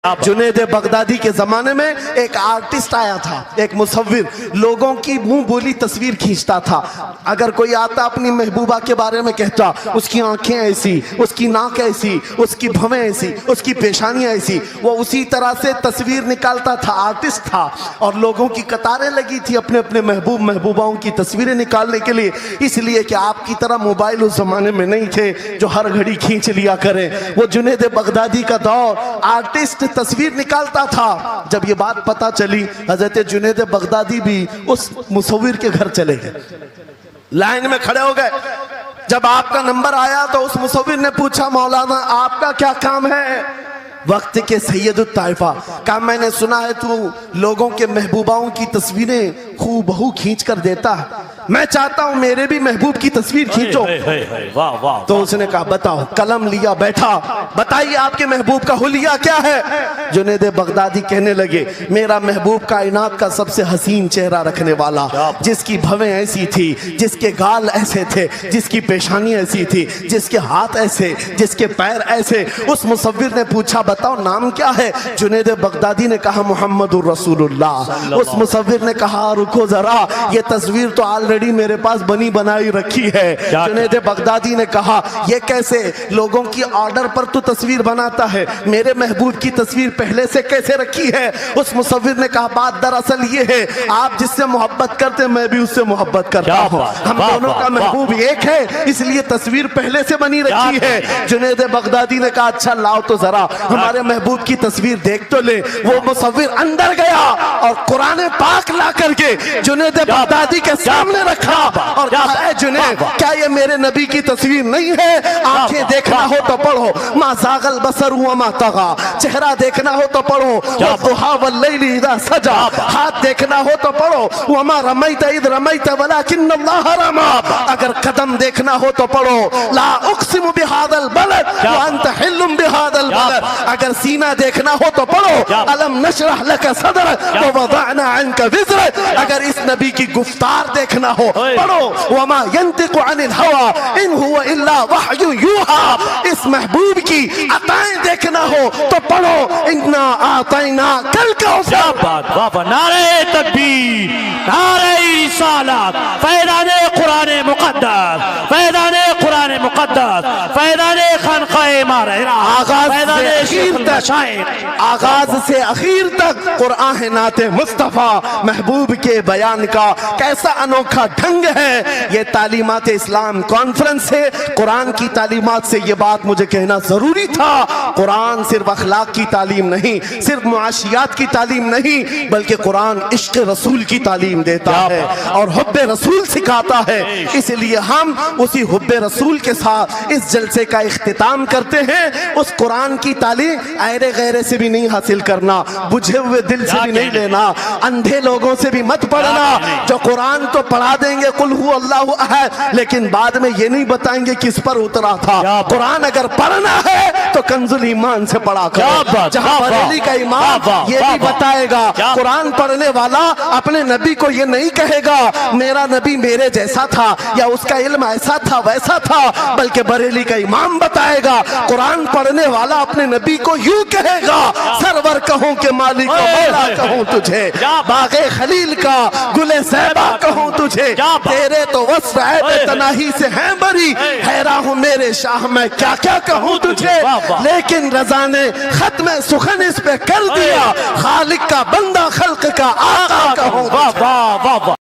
Junaid Baghdadi के जमाने में एक आर्टिस्ट आया था, एक मुसव्विर, लोगों की मुंह बोली तस्वीर खींचता था। अगर कोई आता अपनी महबूबा के बारे में कहता, उसकी आंखें ऐसी, उसकी नाक ऐसी, उसकी भवें ऐसी, उसकी पेशानियां ऐसी, वो उसी तरह से तस्वीर निकालता था। आर्टिस्ट था और लोगों की कतारें लगी थी अपने अपने महबूब महबूबाओं की तस्वीरें निकालने के लिए, इसलिए कि आपकी तरह मोबाइल उस जमाने में नहीं थे जो हर घड़ी खींच लिया करें। वो जुनेद बगदादी का दौर, आर्टिस्ट तस्वीर निकालता था। जब ये बात पता चली, हजरत जुनेद बगदादी भी उस मुसव्विर के घर चले गए, लाइन में खड़े हो गए। जब आपका नंबर आया तो उस मुसव्विर ने पूछा, मौलाना आपका क्या काम है? वक्त के सैयद ताइफा का मैंने सुना है तू लोगों के महबूबाओं की तस्वीरें खूबहू खींच कर देता है, मैं चाहता हूं मेरे भी महबूब की तस्वीर खींचो। वाह वाह। तो उसने कहा बताओ, कलम लिया बैठा, बताइए आपके महबूब का हुलिया क्या है? जुनेद बगदादी कहने लगे, मेरा महबूब कायनात का सबसे हसीन चेहरा रखने वाला, जिसकी भवें ऐसी थी, जिसके गाल ऐसे थे, जिसकी पेशानी ऐसी थी, जिसके हाथ ऐसे, जिसके पैर ऐसे। उस मुसव्विर ने पूछा बताओ नाम क्या है? जुनेद बगदादी ने कहा मुहम्मदुर रसूलुल्लाह। उस मुसव्विर ने कहा रुको जरा, ये तस्वीर तो ऑलरेडी मेरे पास बनी बनाई रखी है। जुनेद बगदादी ने कहा ये कैसे? लोगों की ऑर्डर पर तू तस्वीर बनाता है, मेरे महबूब की तस्वीर पहले से कैसे रखी है? उस मुसव्विर ने कहा बात दरअसल ये है, आप जिससे मोहब्बत करते मैं भी उससे मोहब्बत करता हूँ, हम दोनों का महबूब एक है, इसलिए तस्वीर पहले से बनी रखी है। जुनेद बगदादी ने कहा अच्छा लाओ तो जरा हमारे महबूब की तस्वीर देख तो ले। वो मुसव्विर अंदर गया और कुरान पाक ला करके जुनेद बगदादी के सामने रखा और कहा जुनेद क्या ये मेरे नबी की तस्वीर नहीं है? आंखें देखना हो तो पढ़ो, मा ज़ाग़ल बसर व मा तग़ा, चेहरा देखना हो तो पढ़ो, वद्दुहा वल्लैलि इज़ा सजा, हाथ देखना हो तो पढ़ो, व मा रमैत इज़ रमैत वलाकिन्न अल्लाह रमा, अगर कदम देखना हो तो पढ़ो, ला उक़सिमु बिहाज़ल बलद व अंत हिल्लुम बिहाज़ल बलद, अगर सीना देखना हो तो पढ़ो, अलम नशरह लका सदरक व वज़अना अन्का विज़रक, अगर इस नबी की गुफ्तार देखना हो पढ़ो, वमा यंतिकु अनिल हवा इन हुवा इल्ला वहयु यूहा, इस महबूब की अताएं देखना हो तो पढ़ो, इन्ना आतैना कल कौसर। बाबा नारे तकबीर, नारे रिसालत, फैज़ाने कुरान मुक़द्दस, फैज़ाने कुरान मुक़द्दस, फैज़ाने खानक़ाह इमारत, आगाज से आखिर तक कुरान नाते मुस्तफा महबूब के बयान का कैसा अनोखा ढंग है। ये तालीमात इस्लाम कॉन्फ्रेंस है, कुरान की तालीमात से ये बात मुझे कहना जरूरी था। कुरान सिर्फ अखलाक की तालीम नहीं, सिर्फ मुआशियात की तालीम नहीं, बल्कि कुरान इश्क रसूल की तालीम देता है और हुब्बे रसूल सिखाता है। इसलिए हम उसी हुब्बे रसूल के साथ इस जलसे का इख्तिताम करते हैं। उस कुरान की तालीम ऐरे गैरे से भी नहीं हासिल करना, बुझे हुए दिल से भी नहीं लेना, अंधे लोगों से भी मत पढ़ना जो कुरान तो पढ़ा देंगे कुल हु अल्लाहु अहद, लेकिन बाद में ये नहीं बताएंगे किस पर उतरा था। कुरान अगर पढ़ना है तो कंजुल ईमान से पढ़ा करो, जहां बरेली का इमाम ये भी बताएगा कुरान पढ़ने वाला अपने नबी को ये नहीं कहेगा मेरा नबी मेरे जैसा था या उसका इल्म ऐसा था वैसा था, बल्कि बरेली का इमाम बताएगा कुरान पढ़ने वाला अपने नबी को यूं कहेगा सरवर कहूं के मालिक मौला कहूं तुझे, बागे खलील का गुले ज़ैबा कहूं तुझे, तेरे तो वस्फ़ ऐब तनाही से हैं बरी, हैरान हूं मेरे शाह मैं क्या क्या कहूं तुझे। लेकिन रज़ा ने खत्म सुखन इस पे कर दिया, खालिक का बंदा खल्क का आका कहूं।